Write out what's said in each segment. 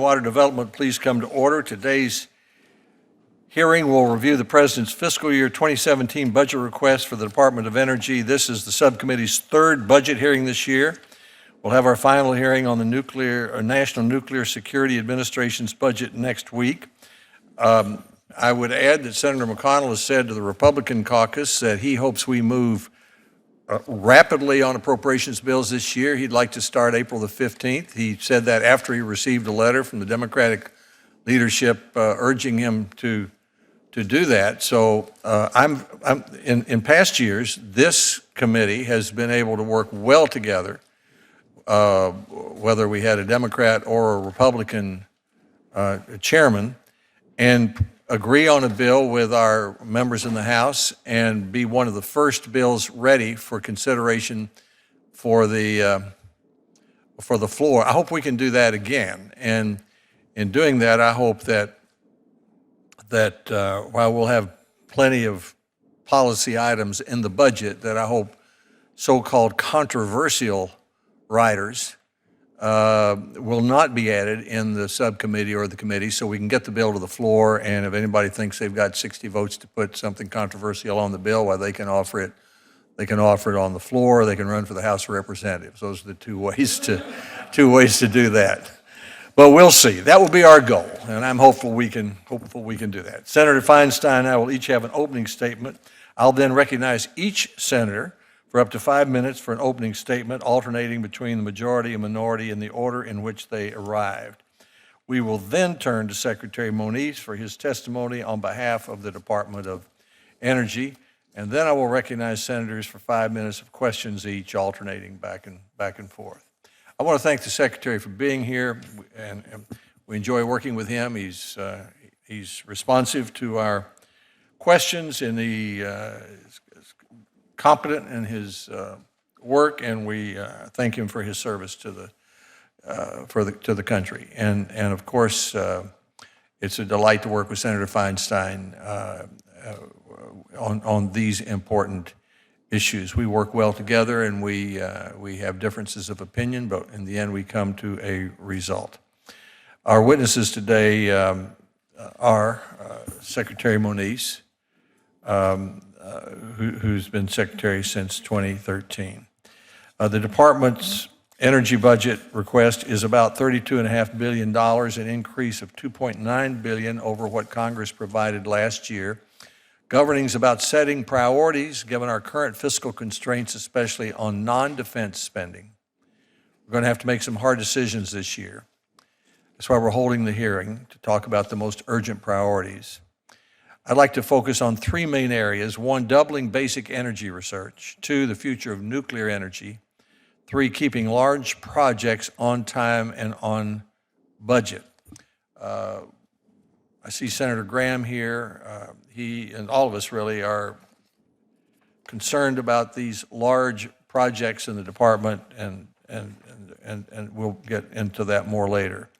Water Development please come to order? Today's hearing will review the President's fiscal year 2017 budget request for the Department of Energy. This is the subcommittee's third budget hearing this year. We'll have our final hearing on the National Nuclear Security Administration's budget next week. I would add that Senator McConnell has said to the Republican caucus that he hopes we move rapidly on appropriations bills this year. He'd like to start April the 15th. He said that after he received a letter from the Democratic leadership urging him to do that. So in past years, this committee has been able to work well together, whether we had a Democrat or a Republican chairman, and agree on a bill with our members in the House and be one of the first bills ready for consideration for the floor. I hope we can do that again. And in doing that, I hope that while we'll have plenty of policy items in the budget, that I hope so-called controversial riders will not be added in the subcommittee or the committee, so we can get the bill to the floor. And if anybody thinks they've got 60 votes to put something controversial on the bill, well, they can offer it. They can offer it on the floor, or they can run for the House of Representatives. Those are the two ways to do that. But we'll see. That will be our goal, and I'm hopeful we can do that. Senator Feinstein and I will each have an opening statement. I'll then recognize each senator for up to 5 minutes for an opening statement, alternating between the majority and minority in the order in which they arrived. We will then turn to Secretary Moniz for his testimony on behalf of the Department of Energy, and then I will recognize senators for 5 minutes of questions each, alternating back and forth. I want to thank the Secretary for being here, and we enjoy working with him. He's responsive to our questions, and he is competent in his work, and we thank him for his service to the country. And of course, it's a delight to work with Senator Feinstein on these important issues. We work well together, and we have differences of opinion, but in the end, we come to a result. Our witnesses today are Secretary Moniz, who's been Secretary since 2013. The Department's energy budget request is about $32.5 billion, an increase of $2.9 billion over what Congress provided last year. Governing is about setting priorities, given our current fiscal constraints, especially on non-defense spending. We're going to have to make some hard decisions this year. That's why we're holding the hearing, to talk about the most urgent priorities. I'd like to focus on three main areas. One, doubling basic energy research. Two, the future of nuclear energy. Three, keeping large projects on time and on budget. I see Senator Graham here. He and all of us really are concerned about these large projects in the department, and we'll get into that more later.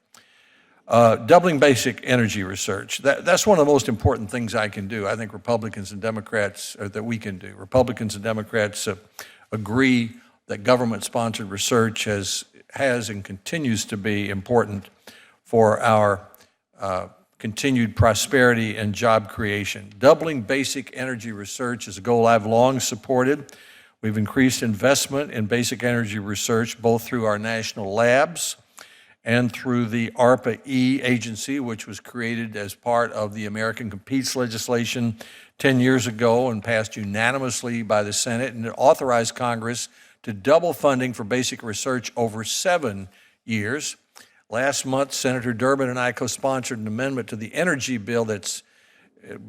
Doubling basic energy research. That's one of the most important things I can do. I think Republicans and Democrats, or that we can do. Republicans and Democrats agree that government-sponsored research has and continues to be important for our continued prosperity and job creation. Doubling basic energy research is a goal I've long supported. We've increased investment in basic energy research, both through our national labs and through the ARPA-E agency, which was created as part of the American Competes legislation 10 years ago and passed unanimously by the Senate, and it authorized Congress to double funding for basic research over 7 years. Last month, Senator Durbin and I co-sponsored an amendment to the energy bill that's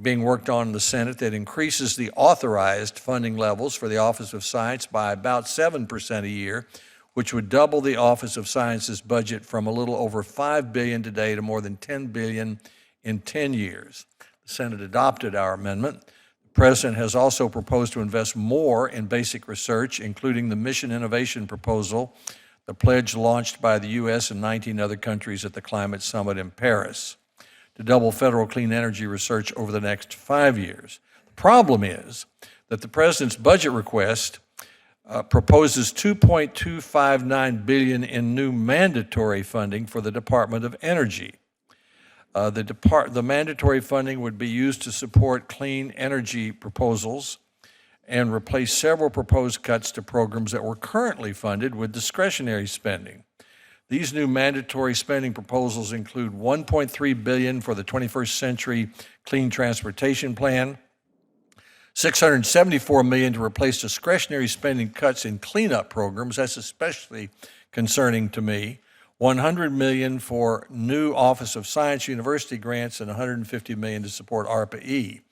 being worked on in the Senate that increases the authorized funding levels for the Office of Science by about 7% a year, which would double the Office of Science's budget from a little over $5 billion today to more than $10 billion in 10 years. The Senate adopted our amendment. The President has also proposed to invest more in basic research, including the Mission Innovation Proposal, the pledge launched by the U.S. and 19 other countries at the Climate Summit in Paris, to double federal clean energy research over the next 5 years. The problem is that the President's budget request proposes $2.259 billion in new mandatory funding for the Department of Energy. The mandatory funding would be used to support clean energy proposals and replace several proposed cuts to programs that were currently funded with discretionary spending. These new mandatory spending proposals include $1.3 billion for the 21st Century Clean Transportation Plan, $674 million to replace discretionary spending cuts in cleanup programs. That's especially concerning to me. $100 million for new Office of Science University grants and $150 million to support ARPA-E.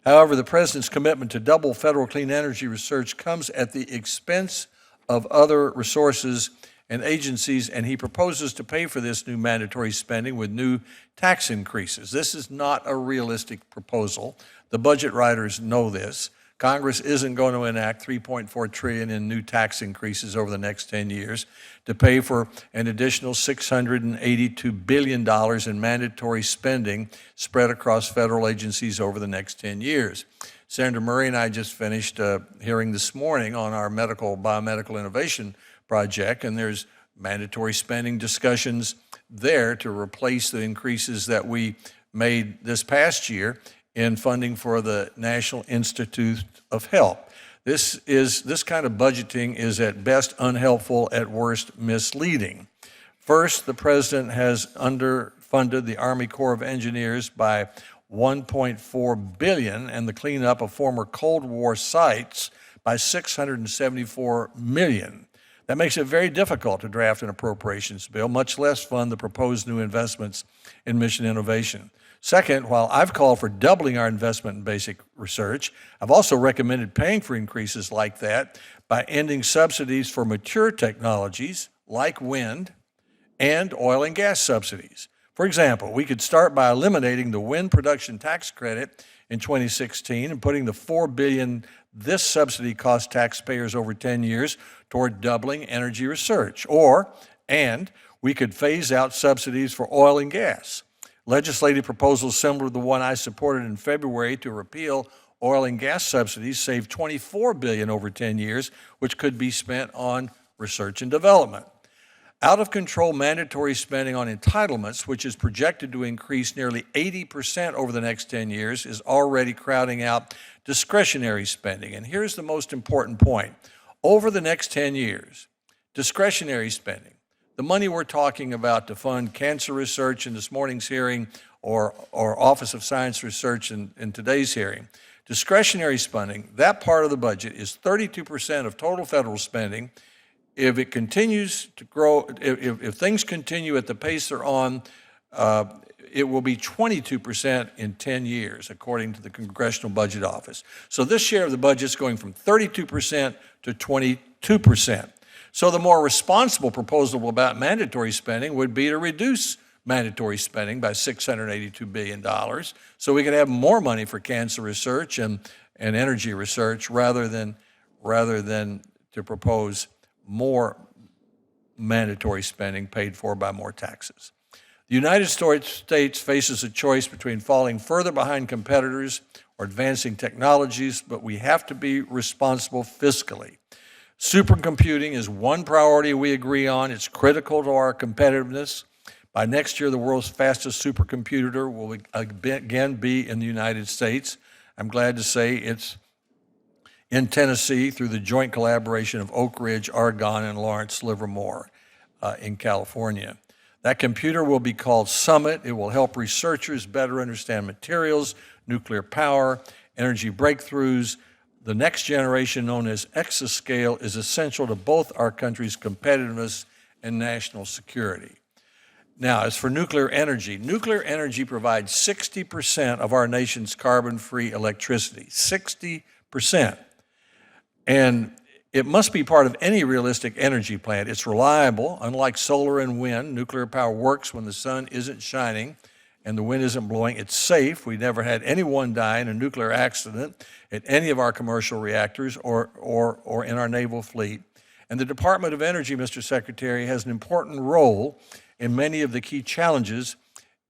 However, the President's commitment to double federal clean energy research comes at the expense of other resources and agencies, and he proposes to pay for this new mandatory spending with new tax increases. This is not a realistic proposal. The budget writers know this. Congress isn't going to enact $3.4 trillion in new tax increases over the next 10 years to pay for an additional $682 billion in mandatory spending spread across federal agencies over the next 10 years. Senator Murray and I just finished a hearing this morning on our biomedical innovation project, and there's mandatory spending discussions there to replace the increases that we made this past year in funding for the National Institute of Health. This kind of budgeting is at best unhelpful, at worst misleading. First, the President has underfunded the Army Corps of Engineers by $1.4 billion and the cleanup of former Cold War sites by $674 million. That makes it very difficult to draft an appropriations bill, much less fund the proposed new investments in mission innovation. Second, while I've called for doubling our investment in basic research, I've also recommended paying for increases like that by ending subsidies for mature technologies like wind and oil and gas subsidies. For example, we could start by eliminating the wind production tax credit in 2016 and putting the $4 billion this subsidy costs taxpayers over 10 years toward doubling energy research. And we could phase out subsidies for oil and gas. Legislative proposals similar to the one I supported in February to repeal oil and gas subsidies save $24 billion over 10 years, which could be spent on research and development. Out-of-control mandatory spending on entitlements, which is projected to increase nearly 80% over the next 10 years, is already crowding out discretionary spending. And here's the most important point. Over the next 10 years, discretionary spending, the money we're talking about to fund cancer research in this morning's hearing or Office of Science Research in today's hearing, discretionary spending, that part of the budget is 32% of total federal spending. If it continues to grow, if things continue at the pace they're on, it will be 22% in 10 years, according to the Congressional Budget Office. So this share of the budget is going from 32% to 22%. So the more responsible proposal about mandatory spending would be to reduce mandatory spending by $682 billion so we can have more money for cancer research and energy research rather than to propose more mandatory spending paid for by more taxes. The United States faces a choice between falling further behind competitors or advancing technologies, but we have to be responsible fiscally. Supercomputing is one priority we agree on. It's critical to our competitiveness. By next year, the world's fastest supercomputer will again be in the United States. I'm glad to say it's in Tennessee through the joint collaboration of Oak Ridge, Argonne, and Lawrence Livermore in California. That computer will be called Summit. It will help researchers better understand materials, nuclear power, energy breakthroughs. The next generation, known as exascale, is essential to both our country's competitiveness and national security. Now, as for nuclear energy provides 60% of our nation's carbon-free electricity, 60%. And it must be part of any realistic energy plant. It's reliable. Unlike solar and wind, nuclear power works when the sun isn't shining and the wind isn't blowing. It's safe. We never had anyone die in a nuclear accident at any of our commercial reactors or in our naval fleet. And the Department of Energy, Mr. Secretary, has an important role in many of the key challenges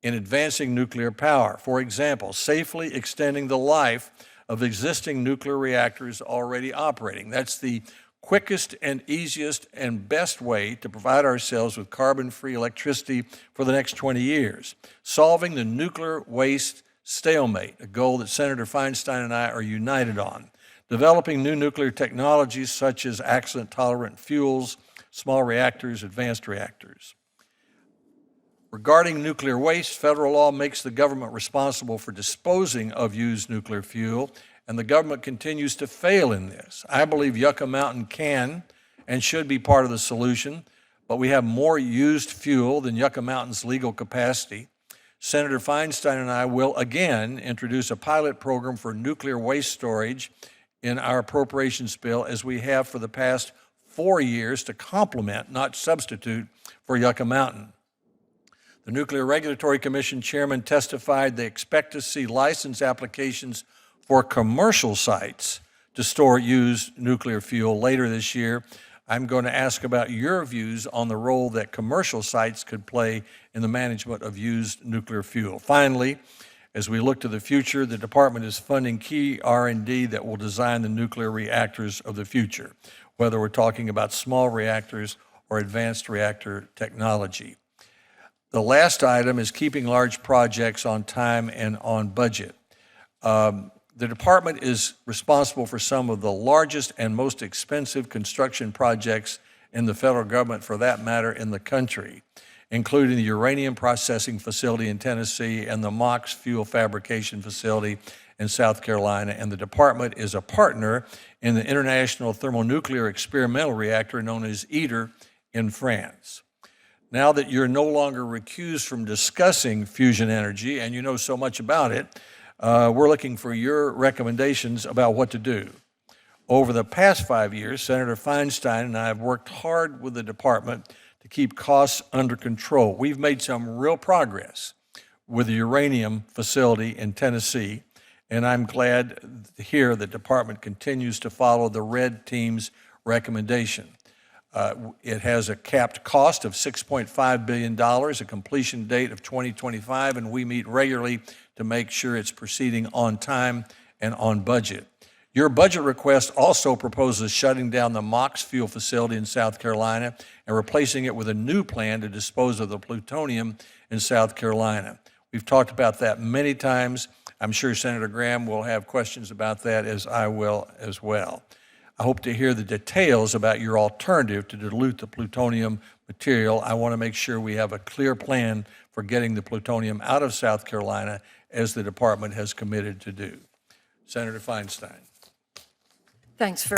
in advancing nuclear power. For example, safely extending the life of existing nuclear reactors already operating. That's the quickest and easiest and best way to provide ourselves with carbon-free electricity for the next 20 years, solving the nuclear waste stalemate, a goal that Senator Feinstein and I are united on, developing new nuclear technologies such as accident-tolerant fuels, small reactors, advanced reactors. Regarding nuclear waste, federal law makes the government responsible for disposing of used nuclear fuel, and the government continues to fail in this. I believe Yucca Mountain can and should be part of the solution, but we have more used fuel than Yucca Mountain's legal capacity. Senator Feinstein and I will again introduce a pilot program for nuclear waste storage in our appropriations bill, as we have for the past 4 years, to complement, not substitute, for Yucca Mountain. The Nuclear Regulatory Commission chairman testified they expect to see license applications for commercial sites to store used nuclear fuel later this year. I'm going to ask about your views on the role that commercial sites could play in the management of used nuclear fuel. Finally, as we look to the future, the department is funding key R&D that will design the nuclear reactors of the future, whether we're talking about small reactors or advanced reactor technology. The last item is keeping large projects on time and on budget. The department is responsible for some of the largest and most expensive construction projects in the federal government, for that matter, in the country, including the uranium processing facility in Tennessee and the MOX fuel fabrication facility in South Carolina. And the department is a partner in the International Thermonuclear Experimental Reactor known as ITER in France. Now that you're no longer recused from discussing fusion energy and you know so much about it, we're looking for your recommendations about what to do. Over the past 5 years, Senator Feinstein and I have worked hard with the department to keep costs under control. We've made some real progress with the uranium facility in Tennessee, and I'm glad to hear the department continues to follow the Red Team's recommendation. It has a capped cost of $6.5 billion, a completion date of 2025, and we meet regularly to make sure it's proceeding on time and on budget. Your budget request also proposes shutting down the MOX fuel facility in South Carolina and replacing it with a new plan to dispose of the plutonium in South Carolina. We've talked about that many times. I'm sure Senator Graham will have questions about that, as I will as well. I hope to hear the details about your alternative to dilute the plutonium material. I want to make sure we have a clear plan for getting the plutonium out of South Carolina, as the department has committed to do. Senator Feinstein. Thanks very